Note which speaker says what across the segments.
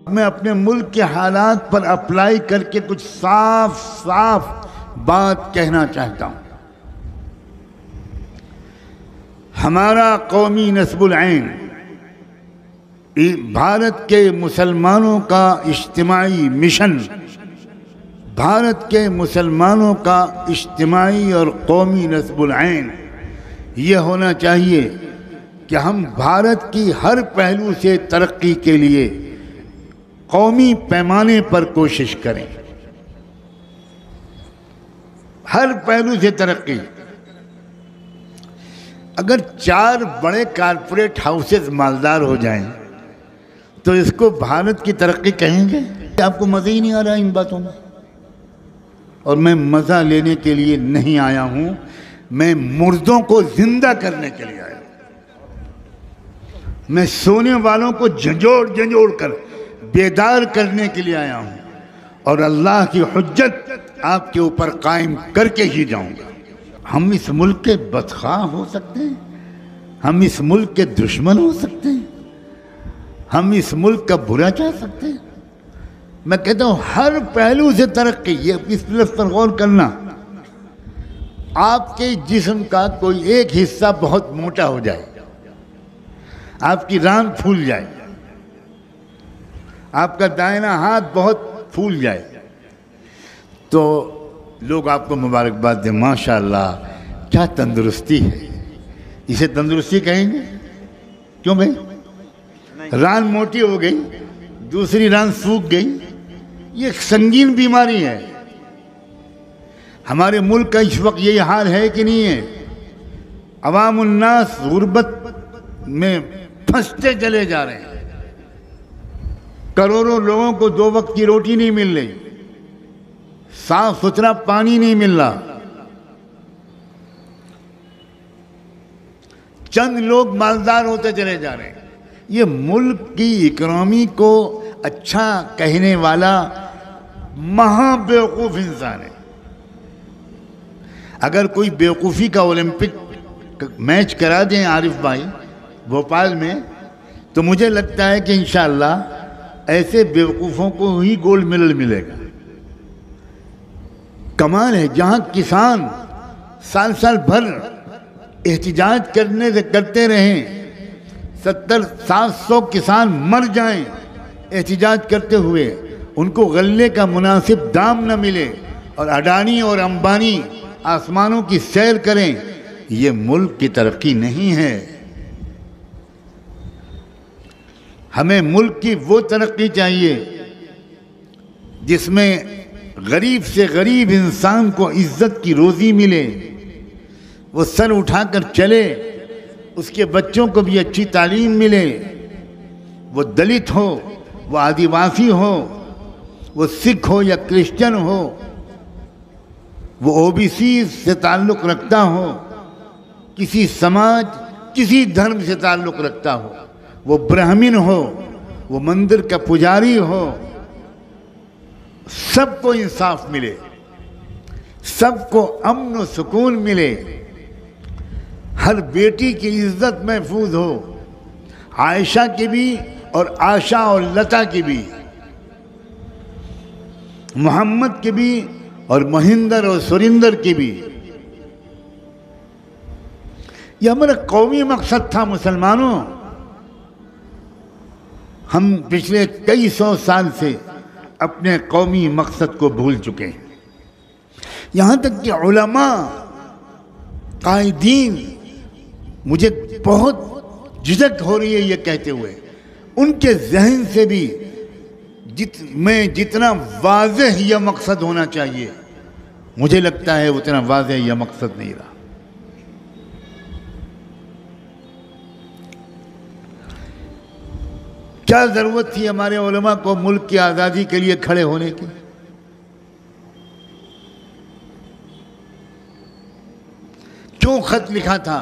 Speaker 1: मैं अपने मुल्क के हालात पर अप्लाई करके कुछ साफ साफ बात कहना चाहता हूँ। हमारा कौमी नस्बुल ऐन, भारत के मुसलमानों का इज्तिमाई मिशन, भारत के मुसलमानों का इज्तिमाई और कौमी नस्बुल ऐन ये होना चाहिए कि हम भारत की हर पहलू से तरक्की के लिए कौमी पैमाने पर कोशिश करें, हर पहलू से तरक्की। अगर 4 बड़े कारपोरेट हाउसेस मालदार हो जाएं तो इसको भारत की तरक्की कहेंगे? आपको मज़ा ही नहीं आ रहा इन बातों में। और मैं मज़ा लेने के लिए नहीं आया हूं, मैं मुर्दों को जिंदा करने के लिए आया हूं। मैं सोने वालों को झंझोड़ झंझोड़ कर बेदार करने के लिए आया हूं और अल्लाह की हुज्जत आपके ऊपर कायम करके ही जाऊंगा। हम इस मुल्क के बदख्वाह हो सकते हैं, हम इस मुल्क के दुश्मन हो सकते हैं, हम इस मुल्क का बुरा चाह सकते हैं। मैं कहता हूं हर पहलू से तरक्की। ये इस लफ्ज़ पर गौर करना, आपके जिस्म का कोई एक हिस्सा बहुत मोटा हो जाए, आपकी रान फूल जाए, आपका दाहिना हाथ बहुत फूल जाए, तो लोग आपको मुबारकबाद दें, माशाअल्लाह क्या तंदुरुस्ती है। इसे तंदुरुस्ती कहेंगे? क्यों भाई? रान मोटी हो गई, दूसरी रान सूख गई, ये एक संगीन बीमारी है। हमारे मुल्क का इस वक्त यही हाल है कि नहीं है? अवामुन्नास गुर्बत में फंसते चले जा रहे हैं। करोड़ों लोगों को 2 वक्त की रोटी नहीं मिल रही, साफ सुथरा पानी नहीं मिल रहा। चंद लोग मालदार होते चले जा रहे हैं। ये मुल्क की इकोनॉमी को अच्छा कहने वाला महाबेवकूफ इंसान है। अगर कोई बेवकूफ़ी का ओलंपिक मैच करा दें आरिफ भाई भोपाल में, तो मुझे लगता है कि इंशाअल्लाह ऐसे बेवकूफ़ों को ही गोल्ड मेडल मिलेगा। कमाल है, जहाँ किसान साल साल भर एहतिजाज करते रहें, 70-700 किसान मर जाएं एहतिजाज करते हुए, उनको गल्ले का मुनासिब दाम न मिले और अडानी और अंबानी आसमानों की सैर करें, ये मुल्क की तरक्की नहीं है। हमें मुल्क की वो तरक्की चाहिए जिसमें गरीब से गरीब इंसान को इज्जत की रोज़ी मिले, वो सर उठाकर चले, उसके बच्चों को भी अच्छी तालीम मिले, वो दलित हो, वो आदिवासी हो, वो सिख हो या क्रिश्चियन हो, वो ओबीसी से ताल्लुक़ रखता हो, किसी समाज किसी धर्म से ताल्लुक़ रखता हो, वो ब्राह्मण हो, वो मंदिर का पुजारी हो, सबको इंसाफ मिले, सबको अमन और सुकून मिले, हर बेटी की इज्जत महफूज हो, आयशा की भी और आशा और लता की भी, मोहम्मद की भी और महिंदर और सुरिंदर की भी। यह हमारा कौमी मकसद था मुसलमानों। हम पिछले कई 100 साल से अपने कौमी मकसद को भूल चुके हैं। यहाँ तक कि उलमा कायदीन, मुझे बहुत झिझक हो रही है ये कहते हुए, उनके जहन से भी जितना वाज़ेह यह मकसद होना चाहिए, मुझे लगता है उतना वाज़ेह यह मकसद नहीं रहा। क्या ज़रूरत थी हमारे उलमा को मुल्क की आज़ादी के लिए खड़े होने की? क्यों खत लिखा था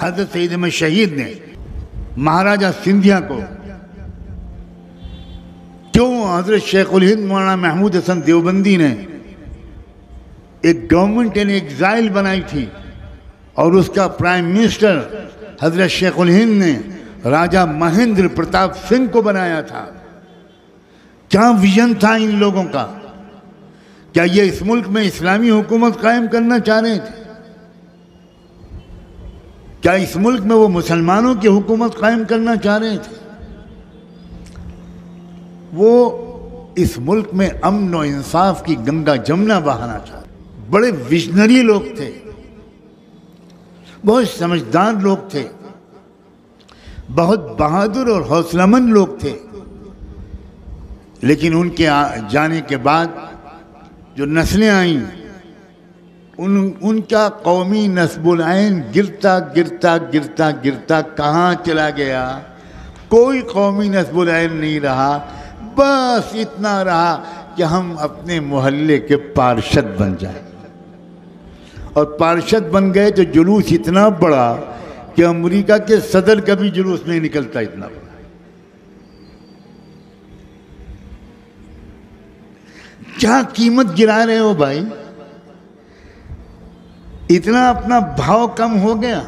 Speaker 1: हज़रत सईद अहमद शहीद ने महाराजा सिंधिया को? क्यों हज़रत शेखुल हिंद मौलाना महमूद हसन देवबंदी ने एक गवर्नमेंट इन एग्जाइल बनाई थी और उसका प्राइम मिनिस्टर हज़रत शेखुल हिंद ने राजा महेंद्र प्रताप सिंह को बनाया था? क्या विजन था इन लोगों का? क्या ये इस मुल्क में इस्लामी हुकूमत कायम करना चाह रहे थे? क्या इस मुल्क में वो मुसलमानों की हुकूमत कायम करना चाह रहे थे? वो इस मुल्क में अमन और इंसाफ की गंगा जमुना बहाना चाह रहे। बड़े विजनरी लोग थे, बहुत समझदार लोग थे, बहुत बहादुर और हौसलामंद लोग थे। लेकिन उनके जाने के बाद जो नस्लें आईं, उनका कौमी नस्बुल ऐन गिरता गिरता गिरता गिरता कहाँ चला गया? कोई कौमी नस्बुल ऐन नहीं रहा। बस इतना रहा कि हम अपने मोहल्ले के पार्षद बन जाए, और पार्षद बन गए तो जुलूस इतना बड़ा कि अमेरिका के सदर का भी जुलूस नहीं निकलता, इतना बड़ा। क्या कीमत गिरा रहे हो भाई? इतना अपना भाव कम हो गया।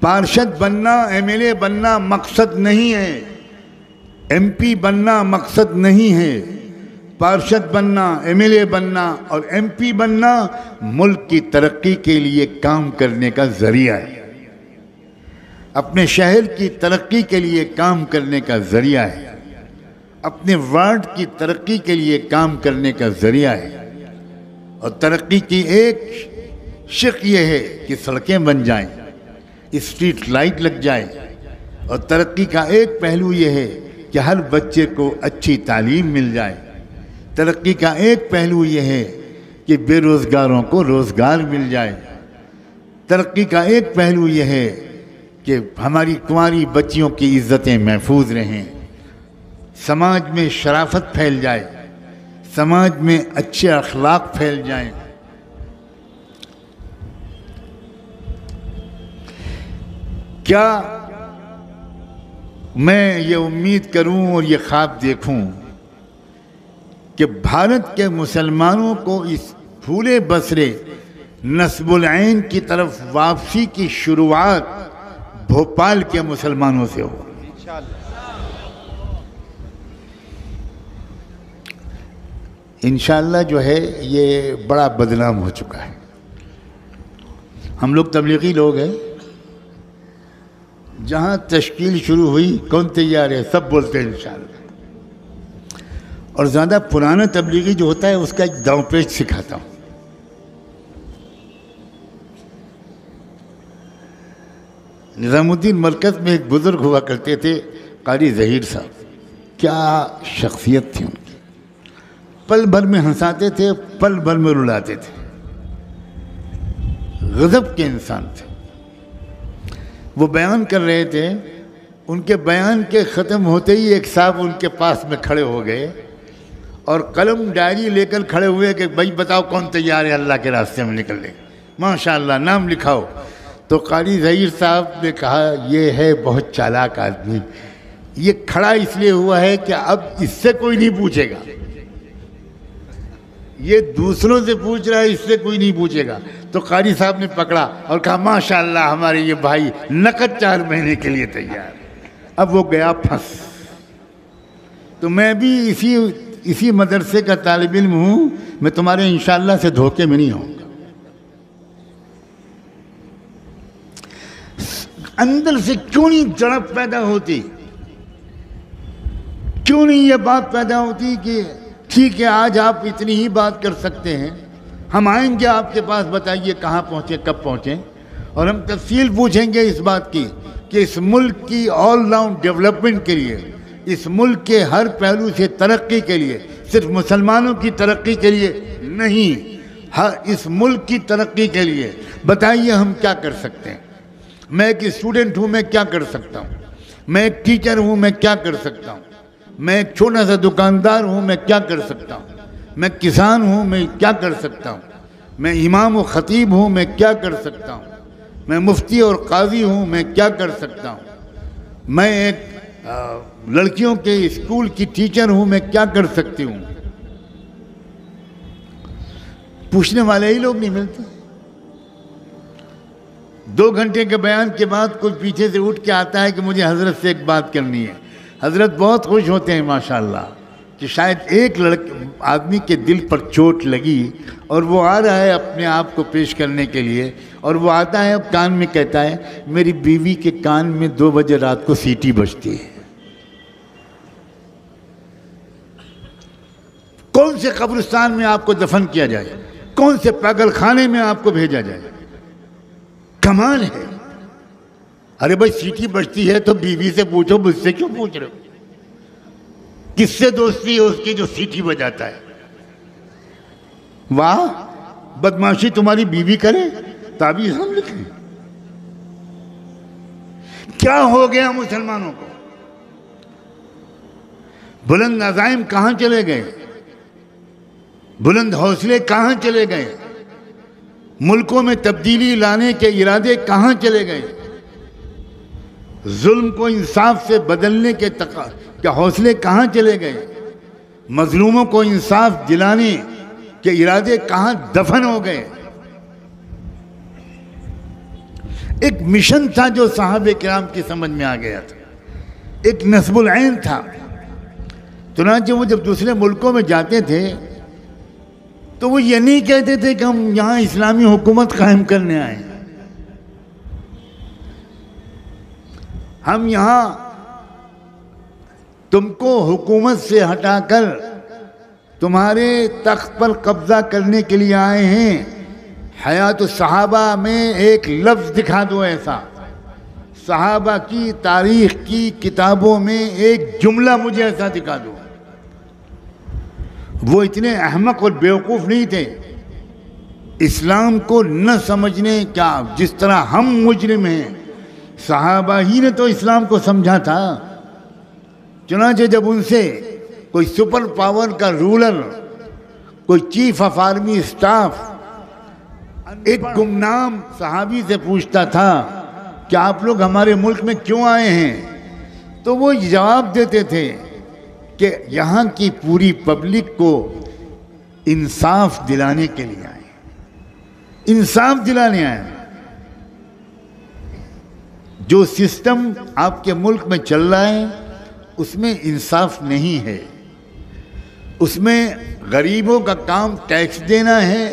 Speaker 1: पार्षद बनना, एमएलए बनना मकसद नहीं है, एमपी बनना मकसद नहीं है। पार्षद बनना, एमएलए बनना और एमपी बनना मुल्क की तरक्की के लिए काम करने का जरिया है, अपने शहर की तरक्की के लिए काम करने का जरिया है, अपने वार्ड की तरक्की के लिए काम करने का जरिया है। और तरक्की की एक शिक ये है कि सड़कें बन जाएं, स्ट्रीट लाइट लग जाए। और तरक्की का एक पहलू ये है कि हर बच्चे को अच्छी तालीम मिल जाए। तरक्की का एक पहलू ये है कि बेरोज़गारों को रोज़गार मिल जाए। तरक्की का एक पहलू ये है कि हमारी कुंवारी बच्चियों की इज्जतें महफूज रहें, समाज में शराफत फैल जाए, समाज में अच्छे अखलाक फैल जाएं। क्या मैं ये उम्मीद करूं और ये ख्वाब देखूं कि भारत के मुसलमानों को इस फूले बसरे नस्बुल ऐन की तरफ वापसी की शुरुआत भोपाल के मुसलमानों से हो? इंशाअल्लाह जो है ये बड़ा बदनाम हो चुका है। हम लोग तबलीगी लोग हैं, जहाँ तश्कील शुरू हुई कौन तैयार है, सब बोलते हैं इंशाअल्लाह। और ज़्यादा पुराना तबलीगी जो होता है उसका एक दांवपेच सिखाता हूँ। निज़ामुद्दीन मरकज़ में एक बुज़ुर्ग हुआ करते थे, कारी ज़हीर साहब। क्या शख्सियत थी उनकी, पल भर में हंसाते थे, पल भर में रुलाते थे, गज़ब के इंसान थे। वो बयान कर रहे थे, उनके बयान के ख़त्म होते ही एक साहब उनके पास में खड़े हो गए और कलम डायरी लेकर खड़े हुए कि भाई बताओ कौन तैयार है अल्लाह के रास्ते में निकलने, माशाअल्लाह नाम लिखाओ। तो कारी ज़हीर साहब ने कहा ये है बहुत चालाक आदमी, ये खड़ा इसलिए हुआ है कि अब इससे कोई नहीं पूछेगा, ये दूसरों से पूछ रहा है, इससे कोई नहीं पूछेगा। तो कारी साहब ने पकड़ा और कहा माशाअल्लाह हमारे ये भाई नकद 4 महीने के लिए तैयार। अब वो गया फंस। तो मैं भी इसी मदरसे का तालिब इल्म हूँ, मैं तुम्हारे इंशाअल्लाह से धोखे में नहीं हूँ। अंदर से क्यों नहीं जड़प पैदा होती, क्यों नहीं ये बात पैदा होती कि ठीक है आज आप इतनी ही बात कर सकते हैं, हम आएंगे आपके पास, बताइए कहाँ पहुँचे, कब पहुँचे, और हम तफसील पूछेंगे इस बात की कि इस मुल्क की ऑल राउंड डेवलपमेंट के लिए, इस मुल्क के हर पहलू से तरक्की के लिए, सिर्फ मुसलमानों की तरक्की के लिए नहीं, हर इस मुल्क की तरक्की के लिए बताइए हम क्या कर सकते हैं। मैं एक स्टूडेंट हूँ, मैं क्या कर सकता हूँ, मैं एक टीचर हूँ, मैं क्या कर सकता हूँ, मैं एक छोटा सा दुकानदार हूँ, मैं क्या कर सकता हूँ, मैं किसान हूँ, मैं क्या कर सकता हूँ, मैं इमाम और ख़तीब हूँ, मैं क्या कर सकता हूँ, मैं मुफ्ती और काजी हूँ, मैं क्या कर सकता हूँ, मैं एक लड़कियों के स्कूल की टीचर हूँ, मैं क्या कर सकती हूँ। पूछने वाले ही लोग नहीं मिलते। 2 घंटे के बयान के बाद कोई पीछे से उठ के आता है कि मुझे हज़रत से एक बात करनी है। हज़रत बहुत खुश होते हैं माशाल्लाह कि शायद एक आदमी के दिल पर चोट लगी और वो आ रहा है अपने आप को पेश करने के लिए, और वो आता है अब कान में कहता है मेरी बीवी के कान में 2 बजे रात को सीटी बजती है। कौन से कब्रिस्तान में आपको दफन किया जाए, कौन से पागल खाने में आपको भेजा जाए? कमाल है। अरे भाई सीटी बजती है तो बीवी से पूछो, मुझसे क्यों पूछ रहे हो? किससे दोस्ती है उसकी जो सीटी बजाता है? वाह, बदमाशी तुम्हारी बीवी करे ताबीज हम लिखें। क्या हो गया मुसलमानों को? बुलंद अज़ाइम कहां चले गए? बुलंद हौसले कहां चले गए? मुल्कों में तब्दीली लाने के इरादे कहां चले गए? जुल्म को इंसाफ से बदलने के हौसले कहां चले गए? मजलूमों को इंसाफ दिलाने के इरादे कहां दफन हो गए? एक मिशन था जो साहबे किराम की समझ में आ गया था, एक नस्बुल ऐन था। चुनांचे वो जब दूसरे मुल्कों में जाते थे तो वो ये नहीं कहते थे कि हम यहाँ इस्लामी हुकूमत कायम करने आए, हम यहाँ तुमको हुकूमत से हटाकर तुम्हारे तख्त पर कब्जा करने के लिए आए हैं। हयात सहाबा में एक लफ्ज़ दिखा दो ऐसा, सहाबा की तारीख की किताबों में एक जुमला मुझे ऐसा दिखा दो। वो इतने अहमक और बेवकूफ़ नहीं थे इस्लाम को न समझने, क्या जिस तरह हम मुजरिम हैं। सहाबा ही ने तो इस्लाम को समझा था। चुनांचे जब उनसे कोई सुपर पावर का रूलर, कोई चीफ ऑफ आर्मी स्टाफ एक गुमनाम सहाबी से पूछता था कि आप लोग हमारे मुल्क में क्यों आए हैं, तो वो जवाब देते थे कि यहाँ की पूरी पब्लिक को इंसाफ दिलाने के लिए आए, इंसाफ दिलाने आए। जो सिस्टम आपके मुल्क में चल रहा है उसमें इंसाफ नहीं है, उसमें गरीबों का काम टैक्स देना है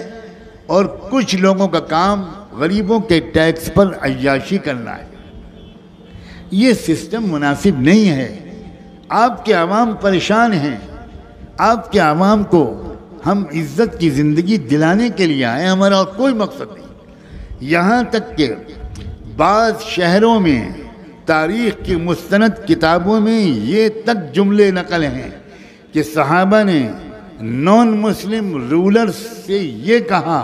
Speaker 1: और कुछ लोगों का काम गरीबों के टैक्स पर अय्याशी करना है। ये सिस्टम मुनासिब नहीं है। आपके आवाम परेशान हैं, आपके आवाम को हम इज्जत की ज़िंदगी दिलाने के लिए आए, हमारा और कोई मकसद नहीं। यहाँ तक कि बाज़ शहरों में तारीख़ की मुस्तनद किताबों में ये तक जुमले नकल हैं कि सहाबा ने नॉन मुस्लिम रूलर्स से ये कहा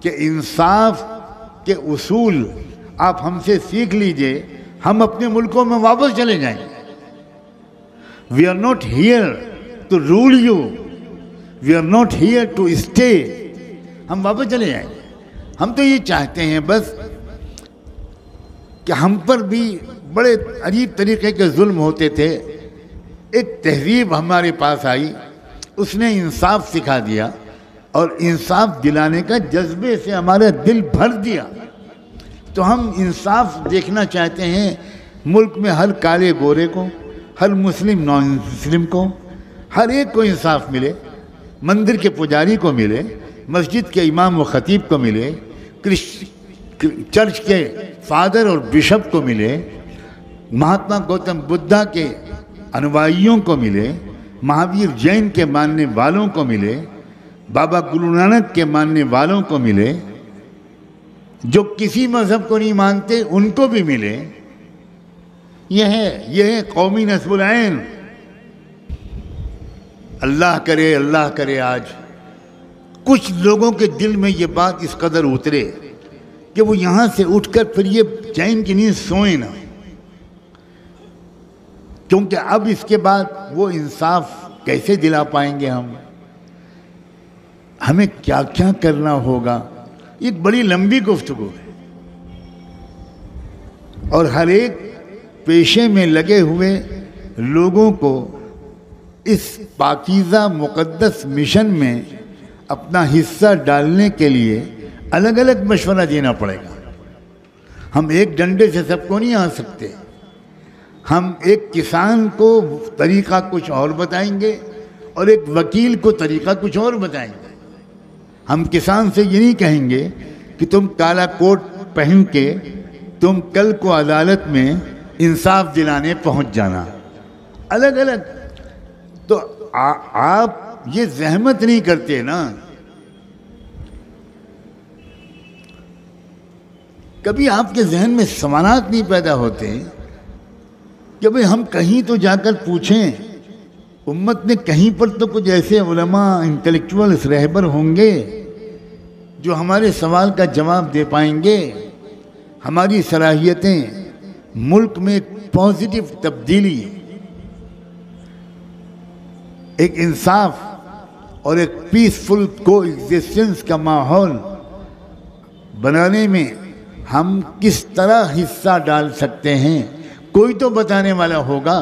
Speaker 1: कि इंसाफ के उसूल आप हमसे सीख लीजिए, हम अपने मुल्कों में वापस चले जाएंगे। We are not here to rule you, we are not here to stay, हम वापस चले जाएंगे। हम तो ये चाहते हैं बस कि हम पर भी बड़े अजीब तरीके के जुल्म होते थे। एक तहजीब हमारे पास आई, उसने इंसाफ सिखा दिया और इंसाफ दिलाने का जज्बे से हमारा दिल भर दिया। तो हम इंसाफ देखना चाहते हैं मुल्क में, हर काले गोरे को, हर मुस्लिम नॉन मुस्लिम को, हर एक को इंसाफ मिले। मंदिर के पुजारी को मिले, मस्जिद के इमाम व ख़तीब को मिले, चर्च के फादर और बिशप को मिले, महात्मा गौतम बुद्धा के अनुयायियों को मिले, महावीर जैन के मानने वालों को मिले, बाबा गुरु नानक के मानने वालों को मिले, जो किसी मज़हब को नहीं मानते उनको भी मिले। यह है कौमी नस्बुल ऐन। अल्लाह करे आज कुछ लोगों के दिल में ये बात इस कदर उतरे कि वो यहाँ से उठकर फिर ये चैन की नींद सोए ना, क्योंकि अब इसके बाद वो इंसाफ कैसे दिला पाएंगे हम, हमें क्या क्या करना होगा। एक बड़ी लंबी गुफ्तगू है और हर एक पेशे में लगे हुए लोगों को इस पाकीज़ा मुक़द्दस मिशन में अपना हिस्सा डालने के लिए अलग अलग मशवरा देना पड़ेगा। हम एक डंडे से सबको नहीं आ सकते। हम एक किसान को तरीका कुछ और बताएंगे और एक वकील को तरीका कुछ और बताएंगे। हम किसान से ये नहीं कहेंगे कि तुम काला कोट पहन के तुम कल को अदालत में इंसाफ दिलाने पहुंच जाना, अलग अलग। तो आप ये जहमत नहीं करते ना। कभी आपके जहन में सवालात नहीं पैदा होते कि भाई हम कहीं तो जाकर पूछें। उम्मत ने कहीं पर तो कुछ ऐसे उलमा, इंटेलेक्चुअल्स, रहबर होंगे जो हमारे सवाल का जवाब दे पाएंगे। हमारी सलाहियतें मुल्क में एक पॉजिटिव तब्दीली, एक इंसाफ और एक पीसफुल को एग्जिस्टेंस का माहौल बनाने में हम किस तरह हिस्सा डाल सकते हैं, कोई तो बताने वाला होगा।